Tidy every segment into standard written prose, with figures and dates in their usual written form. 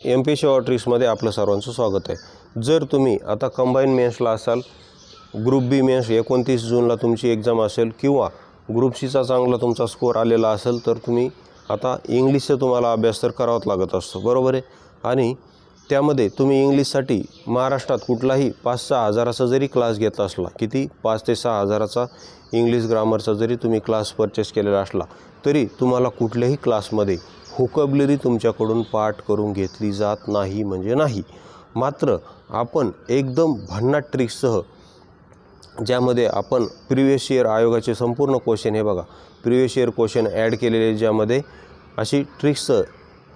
MP सेवा ट्रिक्समध्ये आपलं सर्वांचं स्वागत आहे। जर तुम्ही आता कंबाईन मेन्सला असाल, ग्रुप बी मेन्स 29 जूनला तुमची एग्जाम असेल किंवा ग्रुप सीचा चांगला तुमचा स्कोर आलेला असेल तर तुम्ही आता इंग्लिशचा तुम्हाला अभ्यास तर करावाच लागत असतो, बरोबर आहे। आणि त्यामध्ये तुम्ही इंग्लिशसाठी महाराष्ट्रात कुठलाही 5-6 हजाराचा जरी क्लास घेतला असला, किती 5 ते 6 हजाराचा इंग्लिश ग्रामरचा जरी तुम्ही क्लास परचेस केलेला असला तरी तुम्हाला कुठल्याही क्लासमध्ये व्होकॅब्युलरी तुमच्याकडून पाठ करून घेतली जात नाही म्हणजे नाही। मात्र आपण एकदम भन्नाट ट्रिक्ससह ज्यामध्ये आपण प्रिवियस इयर आयोगाचे संपूर्ण क्वेश्चन हे बघा प्रिवियस इयर क्वेश्चन ॲड केलेले, ज्यामध्ये अशी ट्रिक्स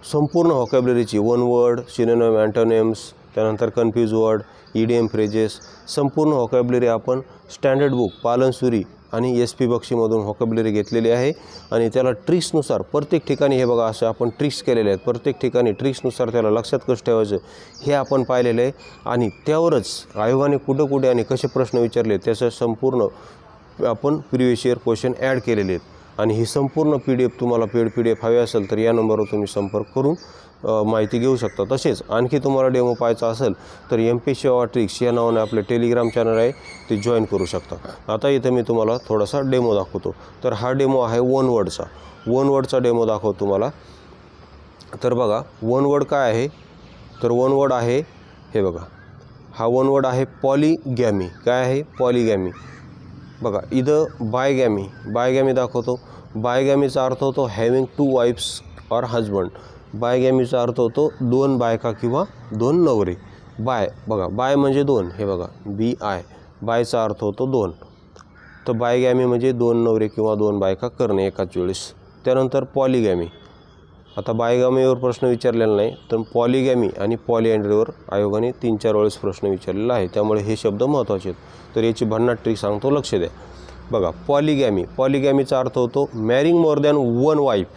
संपूर्ण व्होकॅब्युलरीची वन वर्ड, सिनोनिम, अँटोनिम्स, त्यानंतर कन्फ्यूज वर्ड, ईडीएम फ्रेजेस, संपूर्ण व्होकॅब्युलरी आपण स्टँडर्ड बुक पालनसुरी आणि SP बक्षीमधून व्होकॅब्युलरी घेतलेली आहे। आणि त्याला ट्रिक्सनुसार प्रत्येक ठिकाणी हे बघा असं आपण ट्रिक्स केलेले आहेत, प्रत्येक ठिकाणी ट्रिक्सनुसार त्याला लक्षात कसं ठेवायचं हे आपण पाहिलेलं आहे। आणि त्यावरच आयोगाने कुठं कुठे आणि कसे प्रश्न विचारले त्याचं संपूर्ण आपण प्रिवियस इयर क्वेश्चन ॲड केलेले आहेत। आणि ही संपूर्ण PDF तुम्हाला पेड PDF हवी असेल तर या नंबरवर तुम्ही संपर्क करून माहिती घेऊ शकता। तसेच आणखी तुम्हाला डेमो पाहायचा असेल तर MP सेवा ट्रिक्स या नावाने आपले टेलिग्राम चॅनल आहे, ते जॉईन करू शकता। आता इथं मी तुम्हाला थोडासा डेमो दाखवतो। तर हा डेमो आहे वन वर्डचा डेमो दाखवतो तुम्हाला। तर बघा वन वर्ड काय आहे, तर वन वर्ड आहे हे बघा, हा वन वर्ड आहे पॉलीगॅमी। काय आहे पॉलीगॅमी, बघा इथं बायगॅमी दाखवतो। बायगॅमीचा अर्थ होतो हॅविंग 2 वाईफ्स और हजबंड। बायगॅमीचा अर्थ होतो 2 बायका किंवा 2 नवरे। बाय बघा, बाय म्हणजे 2, हे बघा BI, बायचा अर्थ होतो 2। तर बायगॅमी म्हणजे 2 नवरे किंवा 2 बायका करणे एकाच वेळेस। त्यानंतर पॉलीगॅमी, आता बायगॅमीवर प्रश्न विचारलेला नाही, तर पॉलीगॅमी आणि पॉलीअँड्रीवर आयोगाने 3-4 वेळेस प्रश्न विचारलेला आहे, त्यामुळे हे शब्द महत्त्वाचे आहेत। तर याची भन्नाट ट्रिक सांगतो, लक्ष द्या। बघा पॉलीगॅमीचा अर्थ होतो मॅरिंग मोर दॅन 1 वाईफ।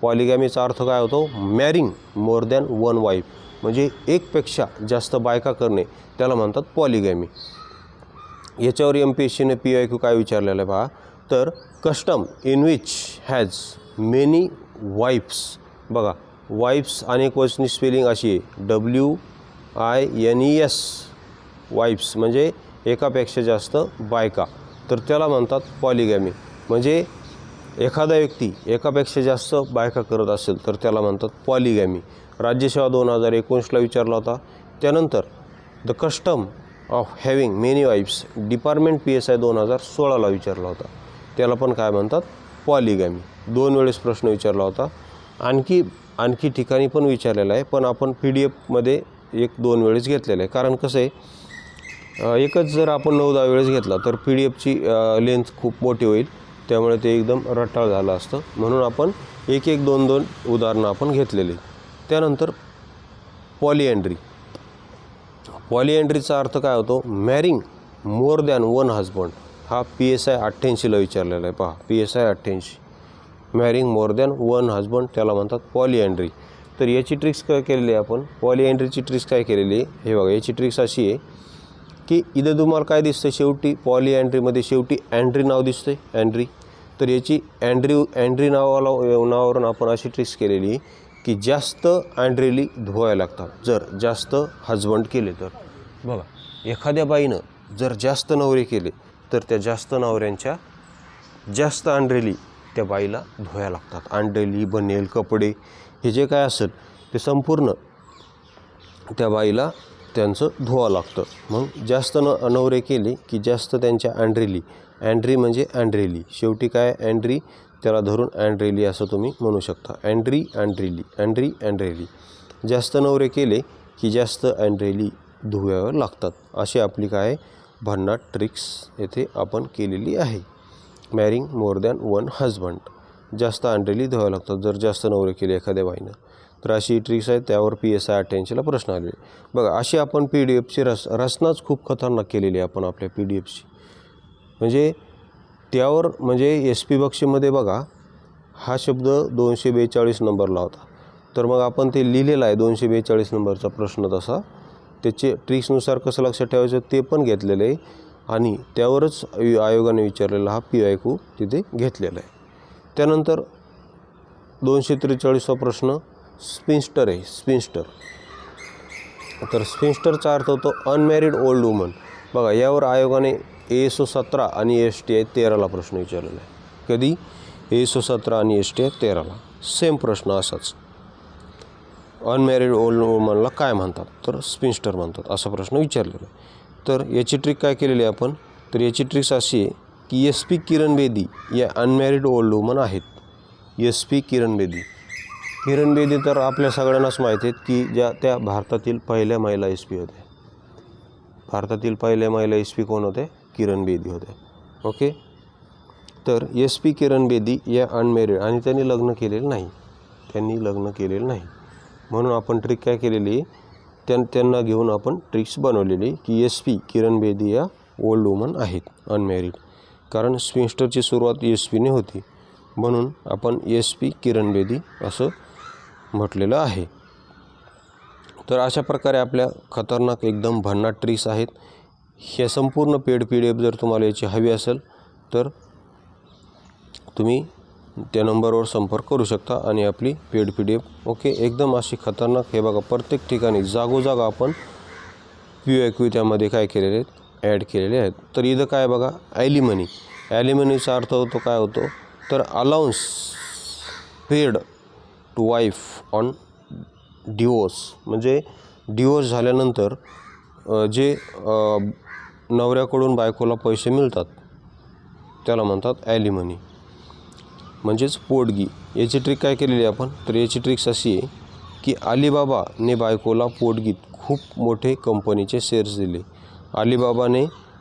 पॉलीगॅमीचा अर्थ काय होतो, मॅरिंग मोर दॅन 1 वाईफ, म्हणजे एकपेक्षा जास्त बायका करणे, त्याला म्हणतात पॉलीगॅमी। याच्यावर MPSCने PYQ काय विचारलेलं आहे पहा, तर custom in which has many wife's. बघा वाईफ्स अनेक वचनी स्पेलिंग अशी आहे WINES, वाईफ्स म्हणजे एकापेक्षा जास्त बायका, तर त्याला म्हणतात पॉलीगॅमी। म्हणजे एखादा व्यक्ती एकापेक्षा जास्त बायका करत असेल तर त्याला म्हणतात पॉलीगॅमी। राज्यसेवा 2019ला विचारला होता। त्यानंतर the custom of having many wife's department PSI 2016ला विचारला होता, त्याला पण काय म्हणतात पॉलीगॅमी। 2 वेळेस प्रश्न विचारला होता। आणखी ठिकाणी पण विचारलेला आहे, पण आपण PDFमध्ये 1-2 वेळेस घेतलेलं आहे। कारण कसं आहे, एकच जर आपण 9-10 वेळेस घेतला तर PDFची लेंथ खूप मोठी होईल, त्यामुळे ते एकदम रटाळ झालं असतं, म्हणून आपण 1-1, 2-2 उदाहरणं आपण घेतलेली। त्यानंतर पॉलीअँड्रीचा अर्थ काय होतो, मॅरिंग मोर दॅन 1 हजबंड। हा PSI 88ला विचारलेला आहे, पहा PSI 88, marrying more than 1 husband, त्याला म्हणतात पॉलीअँड्री। तर याची ट्रिक्स काय केलेली आहे आपण, पॉलीअँड्रीची ट्रिक्स काय केलेली आहे हे बघा। याची ट्रिक्स अशी आहे की इथं तुम्हाला काय दिसतं, शेवटी पॉलीअँड्रीमध्ये शेवटी अँड्री नाव दिसतंय, अँड्री। तर याची अँड्री नावावरून आपण अशी ट्रिक्स केलेली आहे की जास्त अँड्रेली धुवायला लागतात जर जास्त हजबंड केले तर। बघा एखाद्या बाईनं जर जास्त नवरे केले तर त्या जास्त नवऱ्यांच्या जास्त अँड्रेली त्या बाईला धुवायला लागतात। अँड्रेली, बनेल, कपडे हे जे काय असेल ते संपूर्ण त्या बाईला त्यांचं धुवावं लागतं। मग जास्त नवरे केले की जास्त त्यांच्या अँड्री म्हणजे अँड्रेली, शेवटी काय अँड्री, त्याला धरून अँड्रेली असं तुम्ही म्हणू शकता। अँड्रेली, जास्त नवरे केले की जास्त अँड्रेली धुवावं लागतात। अशी आपली काय भन्नाट ट्रिक्स येथे आपण केलेली आहे। मॅरिंग मोर दॅन 1 हजबंड, जास्त अँड्रेली धुवावं लागतात जर जास्त नवरे केले एखाद्या बाईनं। तर अशी ट्रिक्स आहे, त्यावर PSI 88ला प्रश्न आले। बघा अशी आपण PDFची रचनाच खूप खतरनाक केलेली आहे आपण आपल्या PDFची, म्हणजे त्यावर म्हणजे SP बक्षीमध्ये बघा हा शब्द 242 नंबरला होता, तर मग आपण ते लिहिलेलं आहे 242 नंबरचा प्रश्न, तसा त्याचे ट्रिक्सनुसार कसं लक्षात ठेवायचं ते पण घेतलेलं आहे। आणि त्यावरच आयोगाने विचारलेला हा PYQ तिथे घेतलेला आहे। त्यानंतर 243वा प्रश्न स्पिन्स्टर आहे, स्पिन्स्टर तर स्पिन्स्टरचा अर्थ होतो अनमॅरिड ओल्ड वुमन. बघा, यावर आयोगाने ASO 17 आणि STI 13ला प्रश्न विचारलेला आहे. कधी? ASO 17 आणि STI 13ला सेम प्रश्न असाच. अनमॅरिड ओल्ड वुमनला काय म्हणतात? तर स्पिन्स्टर म्हणतात, असा प्रश्न विचारलेला आहे. तर याची ट्रिक काय केलेली आहे आपण? तर याची ट्रिक्स अशी आहे की SP किरण बेदी या अनमॅरिड ओल्ड वुमन आहेत. SP किरण बेदी. किरण बेदी तर आपल्या सगळ्यांनाच माहीत आहेत की ज्या त्या भारतातील पहिल्या महिला SP होत्या. भारतातील पहिल्या महिला SP कोण होते? किरण बेदी होत्या. ओके. तर SP किरण बेदी या अनमॅरिड आणि त्यांनी लग्न केलेलं नाही. म्हणून आपण ट्रिक काय केलेली? त्यांना घेऊन आपण ट्रिक्स बनवलेली की SP किरण बेदी या ओल्ड वुमन आहेत, अनमॅरिड. कारण स्पिन्स्टरची सुरुवात SPने होती, म्हणून आपण SP किरण बेदी असं म्हटलेलं आहे. तर अशा प्रकारे आपल्या खतरनाक एकदम भन्नाट ट्रिक्स आहेत. हे संपूर्ण पेड PDF जर तुम्हाला याची हवी असेल तर तुम्ही त्या नंबरवर संपर्क करू शकता आणि आपली पेड PDF ओके एकदम अशी खतरनाक. हे बघा, प्रत्येक ठिकाणी जागोजाग आपण PYQ त्यामध्ये काय केलेले आहेत? ॲड केलेले आहेत. तर इथं काय बघा, ॲलिमनी. ॲलिमनीचा अर्थ होतो काय होतो? तर allowance paid to wife on divorce. म्हणजे डिवोर्स झाल्यानंतर जे नवऱ्याकडून बायकोला पैसे मिळतात त्याला म्हणतात ॲलिमनी, म्हणजेच पोटगी. याची ट्रिक काय केलेली आहे आपण? तर याची ट्रिक्स अशी आहे की अलिबाबाने बायकोला पोटगीत खूप मोठे कंपनीचे शेअर्स दिले.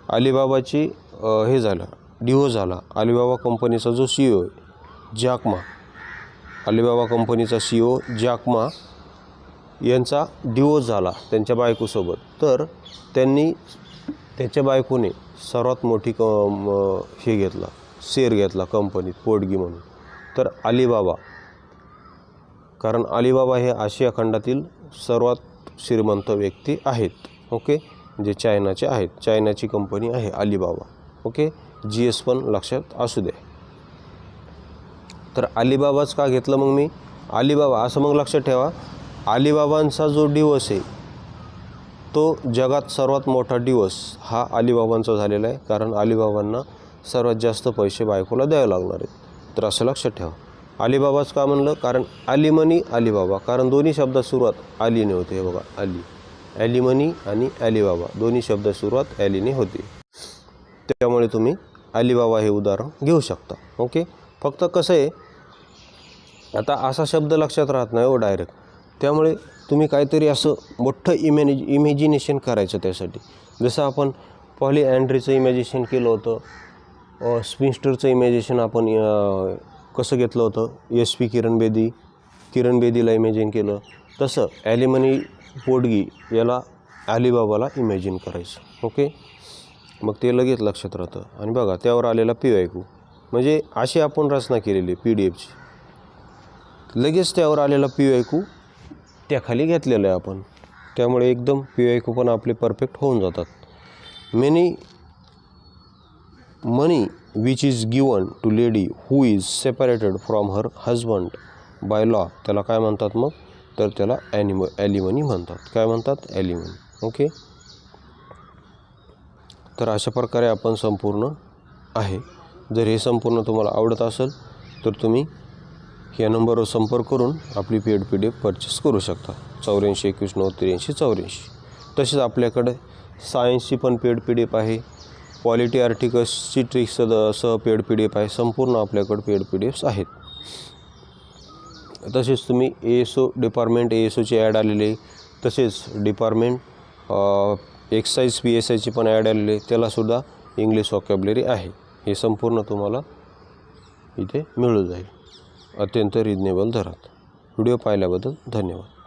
अलिबाबाची हे झालं, डिवोर्स झाला. अलिबाबा कंपनीचा जो CEO आहे जॅक मा, अलिबाबा कंपनीचा CEO जॅक मा यांचा डिवोर्स झाला त्यांच्या बायकोसोबत. तर त्याच्या बायकोने सर्वात मोठी शेअर घेतला कंपनीत पोटगी म्हणून. तर अलिबाबा, कारण अलिबाबा हे आशिया खंडातील सर्वात श्रीमंत व्यक्ती आहेत. ओके, जे चायनाचे आहेत. चायनाची कंपनी आहे अलिबाबा. ओके, GS पण लक्षात असू द्या. तर अलिबाबाच का घेतलं मग मी? अलिबाबा असं मग लक्षात ठेवा, अलिबाबांचा जो डिवोर्स आहे तो जगात सर्वात मोठा डिवोर्स हा अलिबाबांचा झालेला आहे. कारण अलिबाबांना सर्वात जास्त पैसे बायकोला द्यावे लागणार आहेत. तर असं लक्षात ठेवा. अलिबाबाच का म्हणलं? कारण अलिमनी अलिबाबा, कारण दोन्ही शब्दात सुरुवात अलीने होते. हे बघा, ॲलिमनी आणि अलिबाबा दोन्ही शब्द सुरुवात ॲलीने होते. त्यामुळे तुम्ही अलिबाबा हे उदाहरण घेऊ शकता. ओके. फक्त कसं आहे, आता असा शब्द लक्षात राहत नाही हो डायरेक्ट. त्यामुळे तुम्ही काहीतरी असं मोठं इमॅजिनेशन करायचं त्यासाठी. जसं आपण पॉलीअँड्रीचं इमॅजिनेशन केलं होतं, स्पिन्स्टरचं इमॅजिनेशन आपण कसं घेतलं होतं, SP किरण बेदीला इमॅजिन केलं, तसं ॲलिमनी पोटगी याला अलिबाबाला इमॅजिन करायचं. ओके, मग ते लगेच लक्षात राहतं. आणि बघा, त्यावर आलेला PYQ, म्हणजे अशी आपण रचना केलेली PDFची. लगेच त्यावर आलेला PYQ त्याखाली घेतलेलं आहे आपण. त्यामुळे एकदम PYQ पण आपले परफेक्ट होऊन जातात. Money which is given to lady who is separated from her husband by law, त्याला काय म्हणतात मग? तर त्याला ॲलिमनी म्हणतात. काय म्हणतात? ॲलिमनी. ओके. तर अशा प्रकारे आपण संपूर्ण आहे. जर हे संपूर्ण तुम्हाला आवडत असेल तर तुम्ही या नंबरवर संपर्क करून आपली पेड PDF परचेस करू शकता. 84 21 93 84. तसेच आपल्याकडे सायन्सची पण पेड PDF आहे. पॉलिटी आर्टिकल्सची ट्रिक्स सह पेड PDF आहे. संपूर्ण आपल्याकडे पेड PDFs आहेत. तसेच तुम्ही डिपार्टमेंट ASOची ॲड आलेली आहे. तसेच डिपार्टमेंट एक्साईज PSIची पण ॲड आलेली आहे. त्यालासुद्धा इंग्लिश वॉकॅब्युलरी आहे. हे संपूर्ण तुम्हाला इथे मिळून जाईल अत्यंत रिजनेबल दरात. व्हिडिओ पाहिल्याबद्दल धन्यवाद.